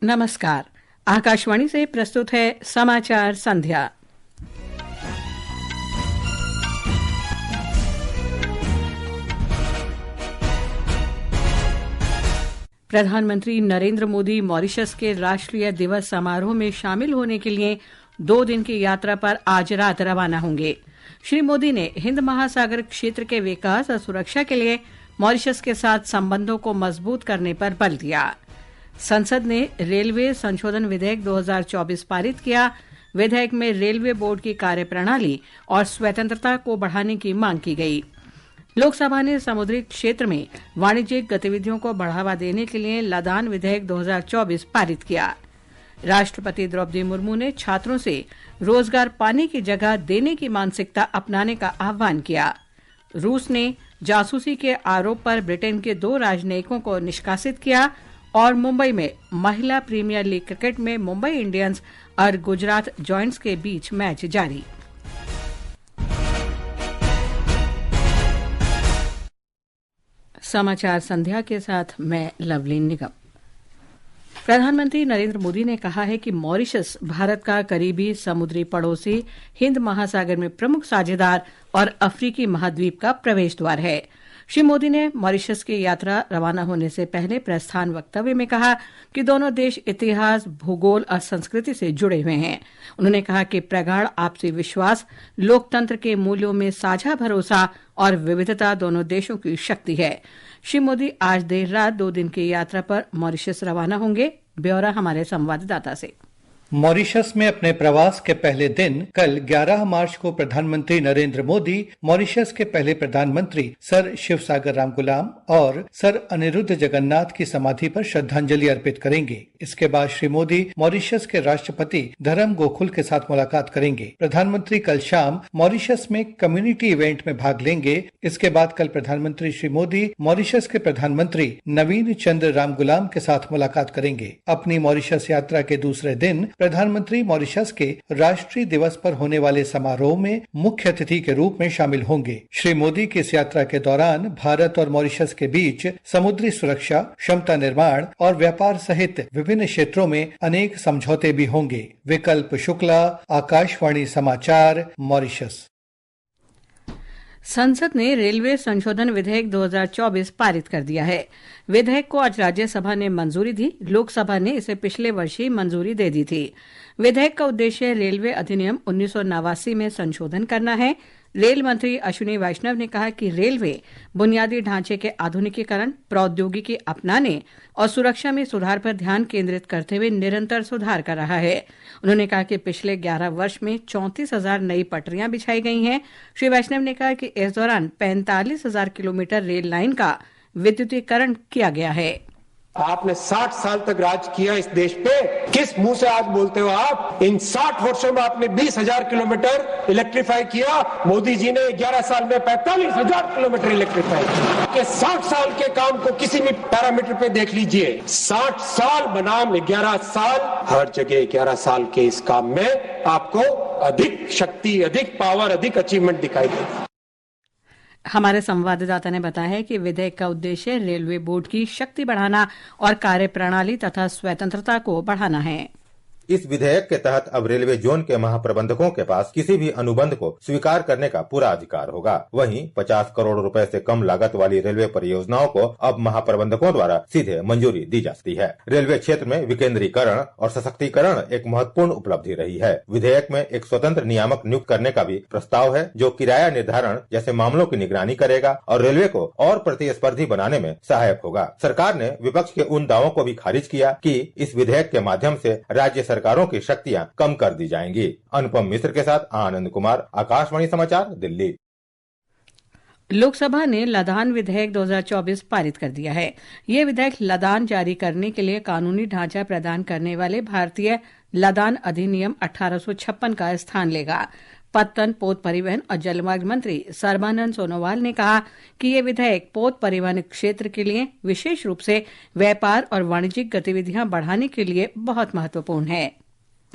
नमस्कार। आकाशवाणी से प्रस्तुत है समाचार संध्या। प्रधानमंत्री नरेंद्र मोदी मॉरिशस के राष्ट्रीय दिवस समारोह में शामिल होने के लिए 2 दिन की यात्रा पर आज रात रवाना होंगे। श्री मोदी ने हिंद महासागर क्षेत्र के विकास और सुरक्षा के लिए मॉरिशस के साथ संबंधों को मजबूत करने पर बल दिया। संसद ने रेलवे संशोधन विधेयक 2024 पारित किया। विधेयक में रेलवे बोर्ड की कार्यप्रणाली और स्वतंत्रता को बढ़ाने की मांग की गई। लोकसभा ने समुद्री क्षेत्र में वाणिज्यिक गतिविधियों को बढ़ावा देने के लिए लदान विधेयक 2024 पारित किया। राष्ट्रपति द्रौपदी मुर्मू ने छात्रों से रोजगार पाने की जगह देने की मानसिकता अपनाने का आह्वान किया। रूस ने जासूसी के आरोप पर ब्रिटेन के 2 राजनयिकों को निष्कासित किया और मुंबई में महिला प्रीमियर लीग क्रिकेट में मुंबई इंडियंस और गुजरात जॉयंट्स के बीच मैच जारी। समाचार संध्या के साथ मैं लवलीन निगम। प्रधानमंत्री नरेंद्र मोदी ने कहा है कि मॉरिशस भारत का करीबी समुद्री पड़ोसी, हिंद महासागर में प्रमुख साझेदार और अफ्रीकी महाद्वीप का प्रवेश द्वार है। श्री मोदी ने मॉरिशस की यात्रा रवाना होने से पहले प्रस्थान वक्तव्य में कहा कि दोनों देश इतिहास, भूगोल और संस्कृति से जुड़े हुए हैं। उन्होंने कहा कि प्रगाढ़ आपसी विश्वास, लोकतंत्र के मूल्यों में साझा भरोसा और विविधता दोनों देशों की शक्ति है। श्री मोदी आज देर रात 2 दिन की यात्रा पर मॉरिशस रवाना होंगे। ब्यौरा हमारे संवाददाता से। मॉरिशस में अपने प्रवास के पहले दिन कल 11 मार्च को प्रधानमंत्री नरेंद्र मोदी मॉरिशस के पहले प्रधानमंत्री सर शिवसागर रामगुलाम और सर अनिरुद्ध जगन्नाथ की समाधि पर श्रद्धांजलि अर्पित करेंगे। इसके बाद श्री मोदी मॉरिशस के राष्ट्रपति धर्म गोकुल के साथ मुलाकात करेंगे। प्रधानमंत्री कल शाम मॉरिशस में कम्युनिटी इवेंट में भाग लेंगे। इसके बाद कल प्रधानमंत्री श्री मोदी मॉरिशस के प्रधानमंत्री नवीन चंद्र रामगुलाम के साथ मुलाकात करेंगे। अपनी मॉरिशस यात्रा के दूसरे दिन प्रधानमंत्री मॉरिशस के राष्ट्रीय दिवस पर होने वाले समारोह में मुख्य अतिथि के रूप में शामिल होंगे। श्री मोदी की इस यात्रा के दौरान भारत और मॉरिशस के बीच समुद्री सुरक्षा, क्षमता निर्माण और व्यापार सहित विभिन्न क्षेत्रों में अनेक समझौते भी होंगे। विकल्प शुक्ला, आकाशवाणी समाचार, मॉरिशस। संसद ने रेलवे संशोधन विधेयक 2024 पारित कर दिया है। विधेयक को आज राज्यसभा ने मंजूरी दी। लोकसभा ने इसे पिछले वर्ष ही मंजूरी दे दी थी। विधेयक का उद्देश्य रेलवे अधिनियम 1989 में संशोधन करना है। रेल मंत्री अश्विनी वैष्णव ने कहा कि रेलवे बुनियादी ढांचे के आधुनिकीकरण, प्रौद्योगिकी अपनाने और सुरक्षा में सुधार पर ध्यान केंद्रित करते हुए निरंतर सुधार कर रहा है। उन्होंने कहा कि पिछले 11 वर्ष में 34,000 नई पटरियां बिछाई गई हैं। श्री वैष्णव ने कहा कि इस दौरान 45,000 किलोमीटर रेल लाइन का विद्युतीकरण किया गया है। आपने 60 साल तक राज किया इस देश पे, किस मुंह से आज बोलते हो आप? इन 60 वर्षों में आपने 20,000 किलोमीटर इलेक्ट्रीफाई किया। मोदी जी ने 11 साल में 45,000 किलोमीटर इलेक्ट्रीफाई किया। के 60 साल के काम को किसी भी पैरामीटर पे देख लीजिए। 60 साल बनाम 11 साल, हर जगह 11 साल के इस काम में आपको अधिक शक्ति, अधिक पावर, अधिक अचीवमेंट दिखाई देगी। हमारे संवाददाता ने बताया है कि विधेयक का उद्देश्य रेलवे बोर्ड की शक्ति बढ़ाना और कार्यप्रणाली तथा स्वतंत्रता को बढ़ाना है। इस विधेयक के तहत अब रेलवे जोन के महाप्रबंधकों के पास किसी भी अनुबंध को स्वीकार करने का पूरा अधिकार होगा। वहीं 50 करोड़ रुपए से कम लागत वाली रेलवे परियोजनाओं को अब महाप्रबंधकों द्वारा सीधे मंजूरी दी जा सकती है। रेलवे क्षेत्र में विकेंद्रीकरण और सशक्तिकरण एक महत्वपूर्ण उपलब्धि रही है। विधेयक में एक स्वतंत्र नियामक नियुक्त करने का भी प्रस्ताव है, जो किराया निर्धारण जैसे मामलों की निगरानी करेगा और रेलवे को और प्रतिस्पर्धी बनाने में सहायक होगा। सरकार ने विपक्ष के उन दावों को भी खारिज किया कि इस विधेयक के माध्यम से राज्य सरकारों की शक्तियां कम कर दी जाएंगी। अनुपम मिश्र के साथ आनंद कुमार, आकाशवाणी समाचार, दिल्ली। लोकसभा ने लदान विधेयक 2024 पारित कर दिया है। ये विधेयक लदान जारी करने के लिए कानूनी ढांचा प्रदान करने वाले भारतीय लदान अधिनियम 1856 का स्थान लेगा। पत्तन, पोत परिवहन और जलमार्ग मंत्री सर्बानंद सोनोवाल ने कहा कि ये विधेयक पोत परिवहन क्षेत्र के लिए विशेष रूप से व्यापार और वाणिज्यिक गतिविधियां बढ़ाने के लिए बहुत महत्वपूर्ण है।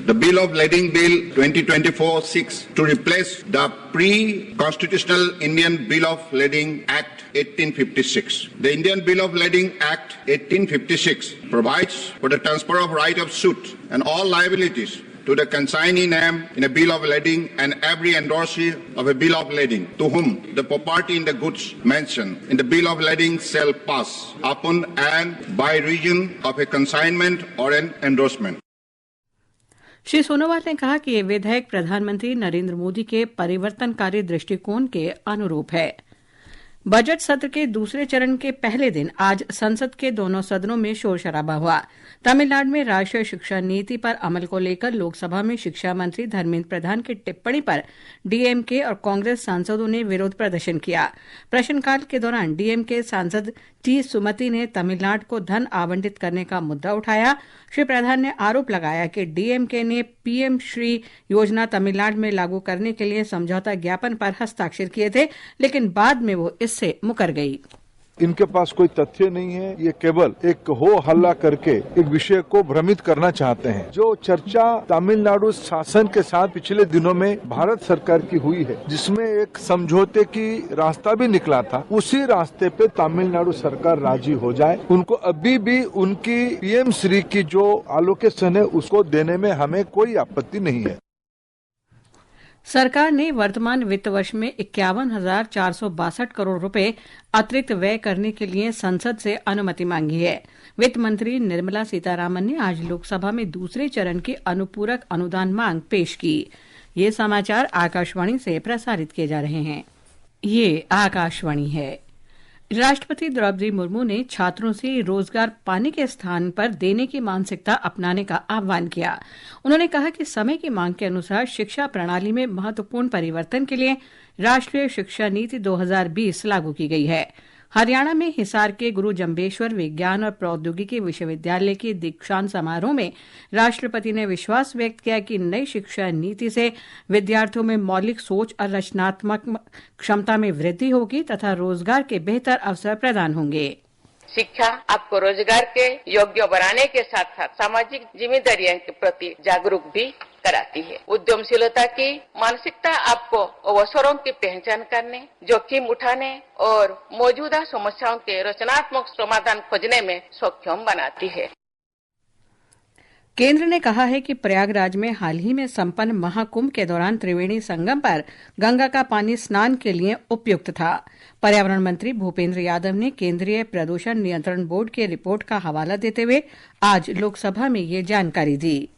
The Bill of Lading Bill 2024 seeks to replace the pre-constitutional Indian Bill of Lading Act 1856. The Indian Bill of Lading Act 1856 provides for the transfer of right of suit and all liabilities to the consignee name in a bill of lading and every endorsee of a bill of lading to whom the property in the goods mentioned in the bill of lading shall pass upon and by reason of a consignment or an endorsement. Shri Sonowal ने कहा कि ये विधेयक प्रधानमंत्री नरेंद्र मोदी के परिवर्तनकारी दृष्टिकोण के अनुरूप है। बजट सत्र के दूसरे चरण के पहले दिन आज संसद के दोनों सदनों में शोर शराबा हुआ। तमिलनाडु में राष्ट्रीय शिक्षा नीति पर अमल को लेकर लोकसभा में शिक्षा मंत्री धर्मेंद्र प्रधान की टिप्पणी पर डीएमके और कांग्रेस सांसदों ने विरोध प्रदर्शन किया। प्रश्नकाल के दौरान डीएमके सांसद टी सुमति ने तमिलनाडु को धन आवंटित करने का मुद्दा उठाया। श्री प्रधान ने आरोप लगाया कि डीएमके ने पीएम श्री योजना तमिलनाडु में लागू करने के लिए समझौता ज्ञापन पर हस्ताक्षर किए थे, लेकिन बाद में वो इससे मुकर गई। इनके पास कोई तथ्य नहीं है, ये केवल एक हो हल्ला करके एक विषय को भ्रमित करना चाहते हैं। जो चर्चा तमिलनाडु शासन के साथ पिछले दिनों में भारत सरकार की हुई है, जिसमें एक समझौते की रास्ता भी निकला था, उसी रास्ते पे तमिलनाडु सरकार राजी हो जाए। उनको अभी भी उनकी पीएम श्री की जो एलोकेशन है उसको देने में हमें कोई आपत्ति नहीं है। सरकार ने वर्तमान वित्त वर्ष में 51,462 करोड़ रुपए अतिरिक्त व्यय करने के लिए संसद से अनुमति मांगी है। वित्त मंत्री निर्मला सीतारामन ने आज लोकसभा में दूसरे चरण की अनुपूरक अनुदान मांग पेश की। ये समाचार आकाशवाणी से प्रसारित किए जा रहे हैं। ये आकाशवाणी है। राष्ट्रपति द्रौपदी मुर्मू ने छात्रों से रोजगार पाने के स्थान पर देने की मानसिकता अपनाने का आह्वान किया। उन्होंने कहा कि समय की मांग के अनुसार शिक्षा प्रणाली में महत्वपूर्ण परिवर्तन के लिए राष्ट्रीय शिक्षा नीति 2020 लागू की गई है। हरियाणा में हिसार के गुरु जम्बेश्वर विज्ञान और प्रौद्योगिकी विश्वविद्यालय के दीक्षांत समारोह में राष्ट्रपति ने विश्वास व्यक्त किया कि नई शिक्षा नीति से विद्यार्थियों में मौलिक सोच और रचनात्मक क्षमता में वृद्धि होगी तथा रोजगार के बेहतर अवसर प्रदान होंगे। शिक्षा आपको रोजगार के योग्य बनाने के साथ साथ सामाजिक जिम्मेदारियों के प्रति जागरूक भी कराती है। उद्यमशीलता की मानसिकता आपको अवसरों की पहचान करने, जोखिम उठाने और मौजूदा समस्याओं के रचनात्मक समाधान खोजने में सक्षम बनाती है। केंद्र ने कहा है कि प्रयागराज में हाल ही में संपन्न महाकुंभ के दौरान त्रिवेणी संगम पर गंगा का पानी स्नान के लिए उपयुक्त था। पर्यावरण मंत्री भूपेंद्र यादव ने केंद्रीय प्रदूषण नियंत्रण बोर्ड की रिपोर्ट का हवाला देते हुए आज लोकसभा में ये जानकारी दी।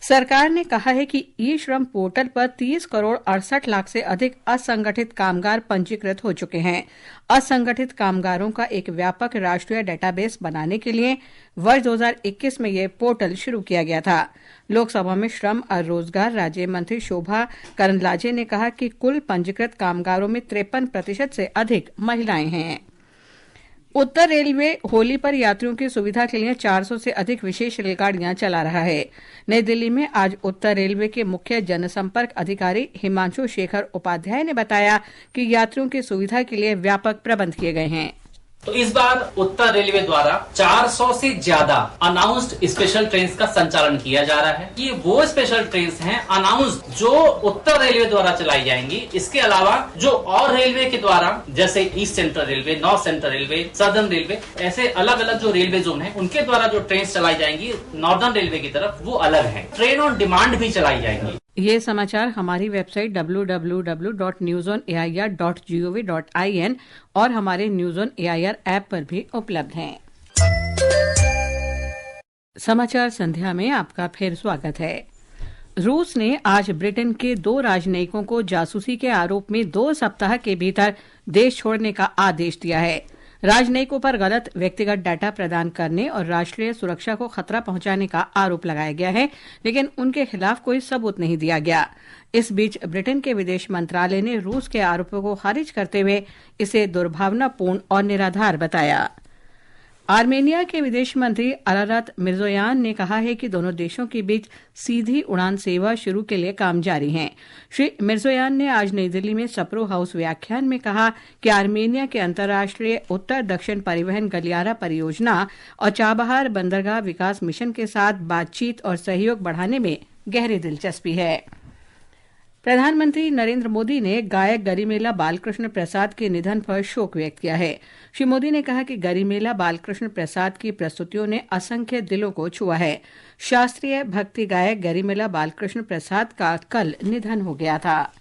सरकार ने कहा है कि ई श्रम पोर्टल पर 30 करोड़ 68 लाख से अधिक असंगठित कामगार पंजीकृत हो चुके हैं। असंगठित कामगारों का एक व्यापक राष्ट्रीय डेटाबेस बनाने के लिए वर्ष 2021 में यह पोर्टल शुरू किया गया था। लोकसभा में श्रम और रोजगार राज्य मंत्री शोभा करंदलाजे ने कहा कि कुल पंजीकृत कामगारों में 53% से अधिक महिलाएं हैं। उत्तर रेलवे होली पर यात्रियों की सुविधा के लिए 400 से अधिक विशेष रेलगाड़ियां चला रहा है। नई दिल्ली में आज उत्तर रेलवे के मुख्य जनसंपर्क अधिकारी हिमांशु शेखर उपाध्याय ने बताया कि यात्रियों की सुविधा के लिए व्यापक प्रबंध किए गए हैं। तो इस बार उत्तर रेलवे द्वारा 400 से ज्यादा अनाउंस्ड स्पेशल ट्रेन का संचालन किया जा रहा है। ये वो स्पेशल ट्रेन हैं अनाउंस्ड जो उत्तर रेलवे द्वारा चलाई जाएंगी। इसके अलावा जो और रेलवे के द्वारा जैसे east central railway, north central railway, southern railway, ऐसे अलग अलग जो रेलवे जोन है उनके द्वारा जो ट्रेन चलाई जाएंगी नॉर्दर्न रेलवे की तरफ वो अलग है। ट्रेन ऑन डिमांड भी चलाई जाएंगी। ये समाचार हमारी वेबसाइट www.newsonair.gov.in और हमारे न्यूज ऑन एआईआर ऐप पर भी उपलब्ध हैं। समाचार संध्या में आपका फिर स्वागत है। रूस ने आज ब्रिटेन के 2 राजनयिकों को जासूसी के आरोप में 2 सप्ताह के भीतर देश छोड़ने का आदेश दिया है। राजनयिकों पर गलत व्यक्तिगत डाटा प्रदान करने और राष्ट्रीय सुरक्षा को खतरा पहुंचाने का आरोप लगाया गया है, लेकिन उनके खिलाफ कोई सबूत नहीं दिया गया। इस बीच ब्रिटेन के विदेश मंत्रालय ने रूस के आरोपों को खारिज करते हुए इसे दुर्भावनापूर्ण और निराधार बताया। आर्मेनिया के विदेश मंत्री अरारत मिर्जोयान ने कहा है कि दोनों देशों के बीच सीधी उड़ान सेवा शुरू के लिए काम जारी है। श्री मिर्जोयान ने आज नई दिल्ली में सप्रो हाउस व्याख्यान में कहा कि आर्मेनिया के अंतर्राष्ट्रीय उत्तर दक्षिण परिवहन गलियारा परियोजना और चाबहार बंदरगाह विकास मिशन के साथ बातचीत और सहयोग बढ़ाने में गहरी दिलचस्पी है। प्रधानमंत्री नरेंद्र मोदी ने गायक गरिमेला बालकृष्ण प्रसाद के निधन पर शोक व्यक्त किया है। श्री मोदी ने कहा कि गरिमेला बालकृष्ण प्रसाद की प्रस्तुतियों ने असंख्य दिलों को छुआ है। शास्त्रीय भक्ति गायक गरिमेला बालकृष्ण प्रसाद का कल निधन हो गया था।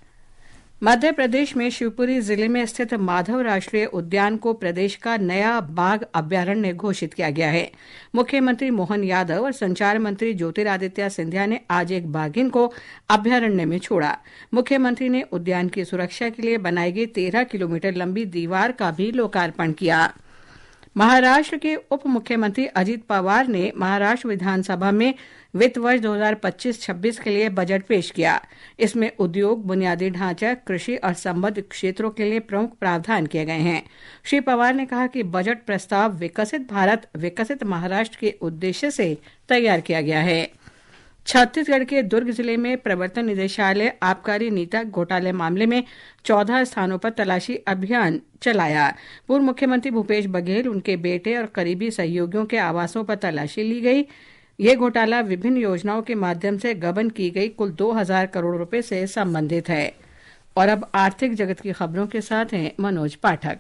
मध्य प्रदेश में शिवपुरी जिले में स्थित माधव राष्ट्रीय उद्यान को प्रदेश का नया बाघ अभ्यारण्य घोषित किया गया है। मुख्यमंत्री मोहन यादव और संचार मंत्री ज्योतिरादित्य सिंधिया ने आज एक बाघिन को अभ्यारण्य में छोड़ा। मुख्यमंत्री ने उद्यान की सुरक्षा के लिए बनाई गई 13 किलोमीटर लंबी दीवार का भी लोकार्पण किया। महाराष्ट्र के उप मुख्यमंत्री अजित पवार ने महाराष्ट्र विधानसभा में वित्त वर्ष 2025-26 के लिए बजट पेश किया। इसमें उद्योग, बुनियादी ढांचा, कृषि और संबद्ध क्षेत्रों के लिए प्रमुख प्रावधान किए गए हैं। श्री पवार ने कहा कि बजट प्रस्ताव विकसित भारत, विकसित महाराष्ट्र के उद्देश्य से तैयार किया गया है। छत्तीसगढ़ के दुर्ग जिले में प्रवर्तन निदेशालय आबकारी नीति घोटाले मामले में 14 स्थानों पर तलाशी अभियान चलाया। पूर्व मुख्यमंत्री भूपेश बघेल, उनके बेटे और करीबी सहयोगियों के आवासों पर तलाशी ली गई। ये घोटाला विभिन्न योजनाओं के माध्यम से गबन की गई कुल 2000 करोड़ रुपए से संबंधित है। और अब आर्थिक जगत की खबरों के साथ हैं मनोज पाठक।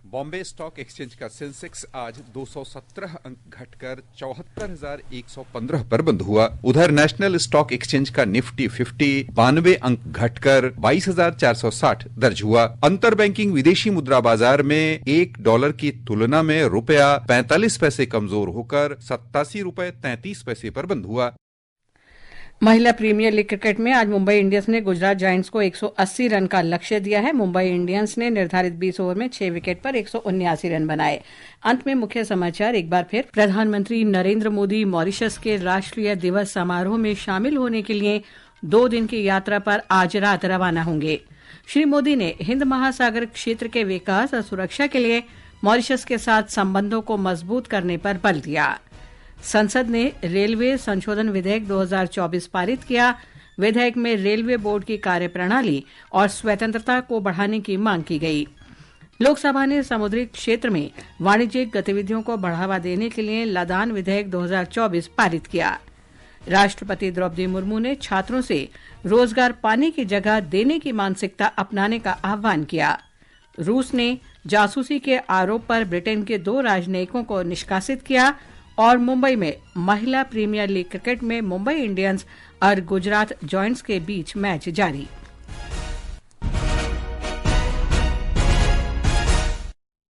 बॉम्बे स्टॉक एक्सचेंज का सेंसेक्स आज 217 अंक घटकर 74,115 पर बंद हुआ। उधर नेशनल स्टॉक एक्सचेंज का निफ्टी 50 92 अंक घटकर 22,460 दर्ज हुआ। अंतर बैंकिंग विदेशी मुद्रा बाजार में $1 की तुलना में रुपया 45 पैसे कमजोर होकर 87 रुपए 33 पैसे पर बंद हुआ। महिला प्रीमियर लीग क्रिकेट में आज मुंबई इंडियंस ने गुजरात जायंट्स को 180 रन का लक्ष्य दिया है। मुंबई इंडियंस ने निर्धारित 20 ओवर में 6 विकेट पर 179 रन बनाए। अंत में मुख्य समाचार एक बार फिर। प्रधानमंत्री नरेंद्र मोदी मॉरिशस के राष्ट्रीय दिवस समारोह में शामिल होने के लिए 2 दिन की यात्रा पर आज रात रवाना होंगे। श्री मोदी ने हिंद महासागर क्षेत्र के विकास और सुरक्षा के लिए मॉरिशस के साथ संबंधों को मजबूत करने पर बल दिया। संसद ने रेलवे संशोधन विधेयक 2024 पारित किया। विधेयक में रेलवे बोर्ड की कार्यप्रणाली और स्वतंत्रता को बढ़ाने की मांग की गई। लोकसभा ने समुद्री क्षेत्र में वाणिज्यिक गतिविधियों को बढ़ावा देने के लिए लदान विधेयक 2024 पारित किया। राष्ट्रपति द्रौपदी मुर्मू ने छात्रों से रोजगार पाने की जगह देने की मानसिकता अपनाने का आह्वान किया। रूस ने जासूसी के आरोप पर ब्रिटेन के 2 राजनयिकों को निष्कासित किया। और मुंबई में महिला प्रीमियर लीग क्रिकेट में मुंबई इंडियंस और गुजरात जायंट्स के बीच मैच जारी।